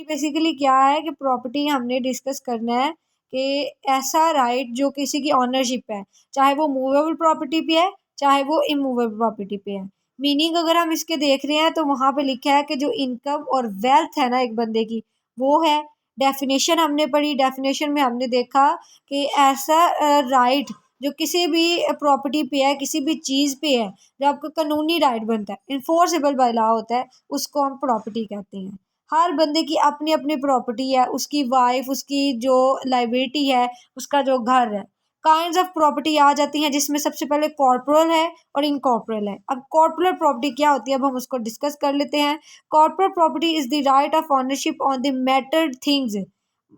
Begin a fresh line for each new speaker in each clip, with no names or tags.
Basically क्या है कि प्रॉपर्टी हमने डिस्कस करना है कि ऐसा राइट जो किसी की ऑनरशिप है, चाहे वो मूवेबल प्रॉपर्टी पे है चाहे वो इमूवेबल प्रॉपर्टी पे है। मीनिंग अगर हम इसके देख रहे हैं तो वहां पे लिखा है कि जो इनकम और वेल्थ है ना एक बंदे की, वो है। डेफिनेशन हमने पढ़ी, डेफिनेशन में हमने देखा कि ऐसा राइट जो किसी भी प्रॉपर्टी पे है, किसी भी चीज पे है, जो आपका कानूनी राइट बनता है, इन्फोर्सेबल बाय लॉ होता है, उसको हम प्रॉपर्टी कहते हैं। हर बंदे की अपनी अपनी प्रॉपर्टी है, उसकी वाइफ, उसकी जो लाइबिलिटी है, उसका जो घर है। काइंड्स ऑफ प्रॉपर्टी आ जाती हैं जिसमें सबसे पहले कॉर्पोरल है और इनकॉर्पोरल है। अब कॉर्पोरल प्रॉपर्टी क्या होती है अब हम उसको डिस्कस कर लेते हैं। Corporal property is the right of ownership on the matter things,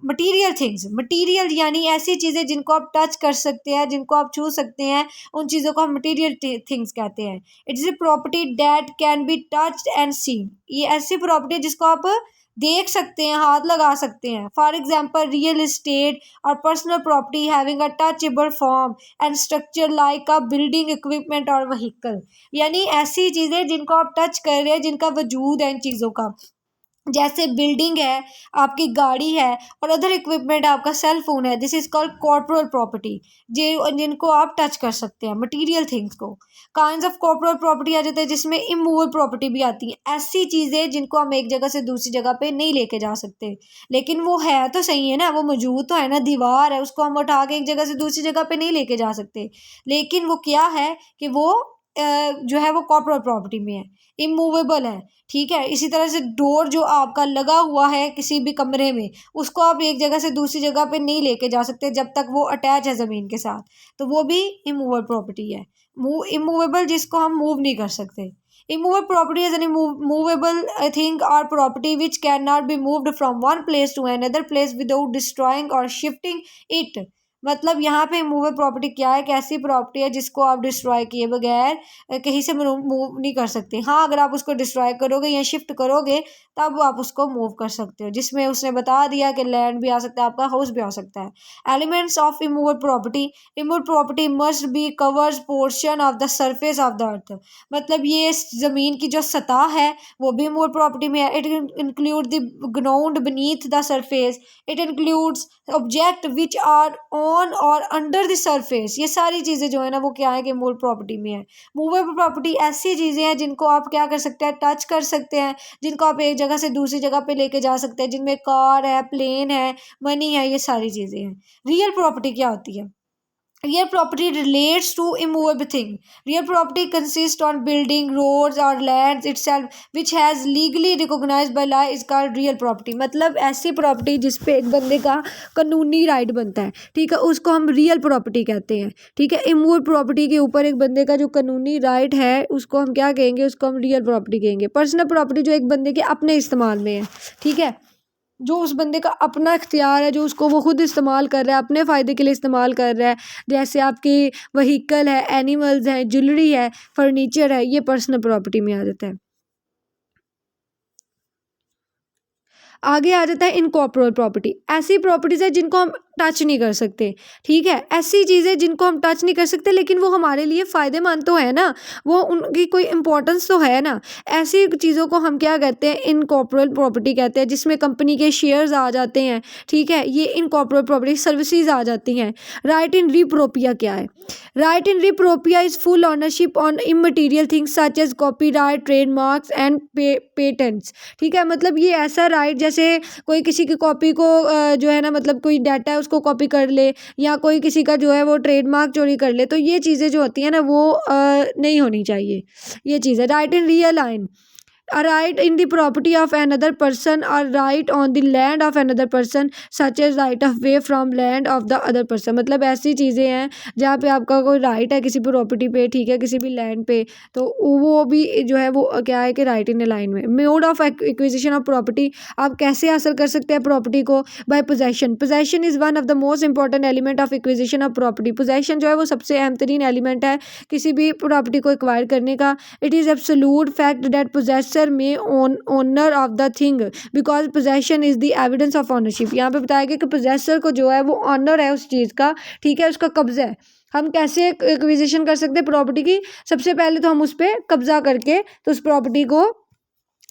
material things. Material यानी ऐसी चीजें जिनको आप टच कर सकते हैं, जिनको आप छू सकते हैं, उन चीजों को हम मटीरियल थिंग्स कहते हैं। It is a property that can be touched and seen. ये ऐसी प्रॉपर्टी जिसको आप देख सकते हैं, हाथ लगा सकते हैं। फॉर एग्जाम्पल रियल इस्टेट और personal property having a touchable form and structure like a building equipment और व्हीकल। यानी ऐसी चीजें जिनको आप टच कर रहे हैं, जिनका वजूद है इन चीजों का, जैसे बिल्डिंग है, आपकी गाड़ी है, और अदर इक्विपमेंट आपका सेल फोन है। This is called corporal property, जिनको आप टच कर सकते हैं, मटेरियल थिंग्स को। काइंड्स ऑफ कॉर्पोरल प्रॉपर्टी आ जाते हैं जिसमें इमूवेबल प्रॉपर्टी भी आती है। ऐसी चीजें जिनको हम एक जगह से दूसरी जगह पे नहीं लेके जा सकते, लेकिन वो है तो सही है ना, वो मौजूद तो है ना, दीवार है, उसको हम उठा के एक जगह से दूसरी जगह पे नहीं लेके जा सकते, लेकिन वो क्या है कि वो जो है वो कॉर्पोरल प्रॉपर्टी में है, इमूवेबल है। ठीक है, इसी तरह से डोर जो आपका लगा हुआ है किसी भी कमरे में, उसको आप एक जगह से दूसरी जगह पे नहीं लेके जा सकते जब तक वो अटैच है ज़मीन के साथ, तो वो भी इमूवेबल प्रॉपर्टी है। इमूवेबल जिसको हम मूव नहीं कर सकते। Immovable property is an movable thing or property which can not be moved from one place to another place without destroying or shifting it. मतलब यहाँ पे मूवेबल प्रॉपर्टी क्या है कि ऐसी प्रॉपर्टी है जिसको आप डिस्ट्रॉय किए बगैर कहीं से मूव नहीं कर सकते। हाँ, अगर आप उसको डिस्ट्रॉय करोगे या शिफ्ट करोगे तब आप उसको मूव कर सकते हो, जिसमें उसने बता दिया कि लैंड भी आ सकता है, आपका हाउस भी आ सकता है। Elements of immovable property. Immovable property must be covers portion of the surface of the earth. मतलब ये जमीन की जो सतह है वो भी इमूवेबल प्रॉपर्टी में है। It include the ground beneath the surface. It includes object which are on or under the surface. ये सारी चीज़ें जो है ना वो क्या है कि इमूवेबल प्रॉपर्टी में है। मूवेबल प्रॉपर्टी ऐसी चीज़ें हैं जिनको आप क्या कर सकते हैं, टच कर सकते हैं, जिनको आप एक जगह से दूसरी जगह पे लेके जा सकते हैं, जिनमें कार है, प्लेन है, मनी है, ये सारी चीज़ें हैं। रियल प्रॉपर्टी क्या होती है? Real property relates to immovable thing. Real property consists on building, roads or lands itself which has legally recognized by law is called real property. मतलब ऐसी प्रॉपर्टी जिसपे एक बंदे का कानूनी राइट बनता है, ठीक है, उसको हम रियल प्रॉपर्टी कहते हैं। ठीक है, इमूवेबल प्रॉपर्टी के ऊपर एक बंदे का जो कानूनी राइट है उसको हम क्या कहेंगे, उसको हम रियल प्रॉपर्टी कहेंगे। पर्सनल प्रॉपर्टी जो एक बंदे के अपने इस्तेमाल में है, ठीक है, जो उस बंदे का अपना इख्तियार है, जो उसको वो खुद इस्तेमाल कर रहा है, अपने फ़ायदे के लिए इस्तेमाल कर रहा है। जैसे आपकी व्हीकल है, एनिमल्स हैं, ज्वेलरी है, फर्नीचर है, ये पर्सनल प्रॉपर्टी में आ जाता है। आगे आ जाता है इनकॉर्पोरेट प्रॉपर्टी। ऐसी प्रॉपर्टीज़ है जिनको हम टच नहीं कर सकते। ठीक है, ऐसी चीज़ें जिनको हम टच नहीं कर सकते लेकिन वो हमारे लिए फ़ायदेमंद तो है ना, वो उनकी कोई इंपॉर्टेंस तो है ना। ऐसी चीज़ों को हम क्या कहते हैं, इनकॉर्पोरेट प्रॉपर्टी कहते हैं, जिसमें कंपनी के शेयर्स आ जाते हैं। ठीक है, ये इनकॉर्पोरेट प्रॉपर्टी सर्विसेज आ जाती हैं। राइट इन रिप्रोपिया क्या है? राइट इन रिप्रोपिया is full ownership on immaterial things such as copyright, trademarks and patents. ठीक है, मतलब ये ऐसा राइट जैसे कोई किसी की कॉपी को जो है ना, मतलब कोई डाटा है उसको कॉपी कर ले, या कोई किसी का जो है वो ट्रेडमार्क चोरी कर ले, तो ये चीज़ें जो होती हैं ना वो नहीं होनी चाहिए। ये चीज़ है। Right in real line, a right in the property of another person or right on the land of another person such as right of way from land of the other person। मतलब ऐसी चीज़ें हैं जहाँ पे आपका कोई right है किसी प्रॉपर्टी पे, ठीक है, किसी भी लैंड पे, तो वो भी जो है वो क्या है कि राइट इन लाइन में। Mode of acquisition of property, आप कैसे हासिल कर सकते हैं प्रॉपर्टी को? By possession. Possession is one of the most important element of acquisition of property. Possession जो है वो सबसे अहम तरीन एलिमेंट है किसी भी प्रॉपर्टी को एक्वायर करने का। It is absolute fact that possess में owner of the thing because possession is the evidence of ownership. यहाँ पे बताया गया कि पोजेसर को जो है वो ऑनर है उस चीज़ का, ठीक है, उसका कब्जा है। हम कैसे एक्विजिशन कर सकते हैं प्रॉपर्टी की? सबसे पहले तो हम उस पर कब्जा करके तो उस प्रॉपर्टी को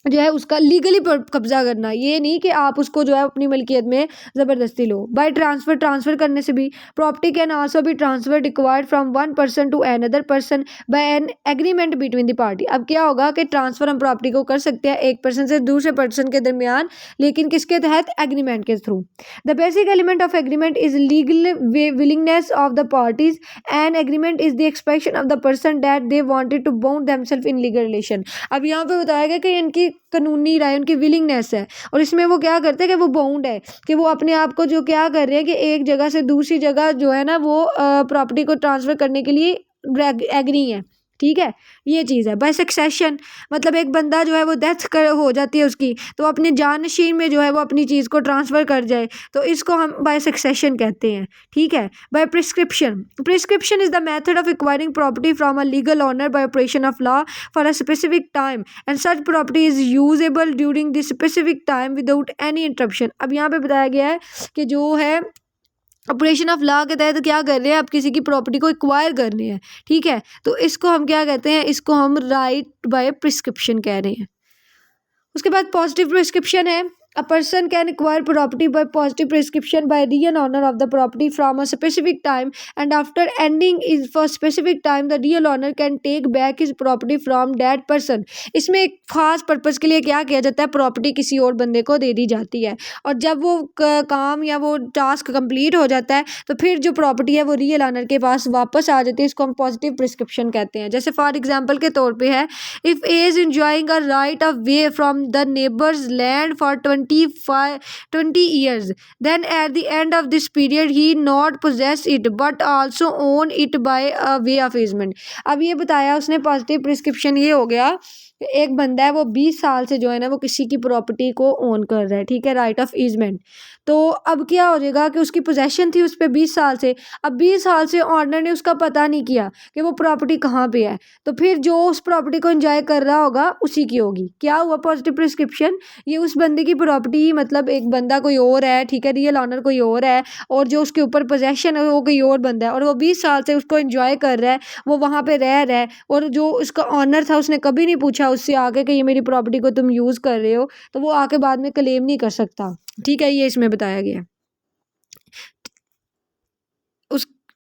जो है उसका लीगली कब्जा करना, ये नहीं कि आप उसको जो है अपनी मलकियत में ज़बरदस्ती लो। बाय ट्रांसफ़र करने से भी property can also be transfer required from one person to another person by an agreement between the party. अब क्या होगा कि ट्रांसफ़र हम प्रॉपर्टी को कर सकते हैं एक पर्सन से दूसरे पर्सन के दरमियान, लेकिन किसके तहत? एग्रीमेंट के through. The basic element of agreement is legal willingness of the parties and agreement is the expression of the person that they wanted to bound themselves in legal relation. अब यहाँ पे बताया गया कि इनकी कानूनी राय, उनकी विलिंगनेस है, और इसमें वो क्या करते हैं कि वो बाउंड है, कि वो अपने आप को जो क्या कर रहे हैं कि एक जगह से दूसरी जगह जो है ना वो प्रॉपर्टी को ट्रांसफ़र करने के लिए एग्री है। ठीक है, ये चीज़ है। बाय सक्सेशन मतलब एक बंदा जो है वो डेथ कर हो जाती है उसकी, तो अपने जानशीन में जो है वो अपनी चीज़ को ट्रांसफ़र कर जाए, तो इसको हम बाय सक्सेशन कहते हैं। ठीक है। By prescription is the method of acquiring property from a legal owner by operation of law for a specific time and such property is usable during this specific time without any interruption. अब यहाँ पे बताया गया है कि जो है operation of law के तहत क्या कर रहे हैं, आप किसी की प्रॉपर्टी को एक्वायर कर रहे हैं। ठीक है, तो इसको हम क्या कहते हैं? इसको हम राइट बाय प्रिस्क्रिप्शन कह रहे हैं। उसके बाद पॉजिटिव प्रिस्क्रिप्शन है। A person can acquire property by positive prescription by real owner of the property from a specific time and after ending is for specific time the real owner can take back his property from that person. इसमें एक खास purpose के लिए क्या किया जाता है? Property किसी और बंदे को दे दी जाती है, और जब वो काम या वो टास्क कंप्लीट हो जाता है तो फिर जो प्रॉपर्टी है वो रियल ऑनर के पास वापस आ जाती है। इसको हम पॉजिटिव प्रिस्क्रिप्शन कहते हैं। जैसे फॉर एग्जाम्पल के तौर पर है, if A is enjoying a right of way from the neighbours land for 20 years, then at the end of this period he not possess it but also own it by a way of easement। अब ये बताया उसने positive prescription, ये हो गया एक बंदा है वो 20 साल से जो है ना वो किसी की प्रॉपर्टी को ओन कर रहा है। ठीक है, राइट ऑफ ईजमेंट। तो अब क्या हो जाएगा कि उसकी पोजेशन थी उस पर 20 साल से, अब 20 साल से ऑनर ने उसका पता नहीं किया कि वो प्रॉपर्टी कहाँ पे है, तो फिर जो उस प्रॉपर्टी को एंजॉय कर रहा होगा उसी की होगी। क्या हुआ? Positive prescription. ये उस बंदे की प्रॉपर्टी, मतलब एक बंदा कोई और है, ठीक है, रियल ऑनर कोई और है, और जो उसके ऊपर पोजेशन है वो कोई और बंदा है, और वो 20 साल से उसको एंजॉय कर रहा है, वो वहाँ पे रह रहा है, और जो उसका ऑनर था उसने कभी नहीं पूछा उससे आके कि ये मेरी प्रॉपर्टी को तुम यूज़ कर रहे हो, तो वो आके बाद में क्लेम नहीं कर सकता। ठीक है, ये इसमें बताया गया है।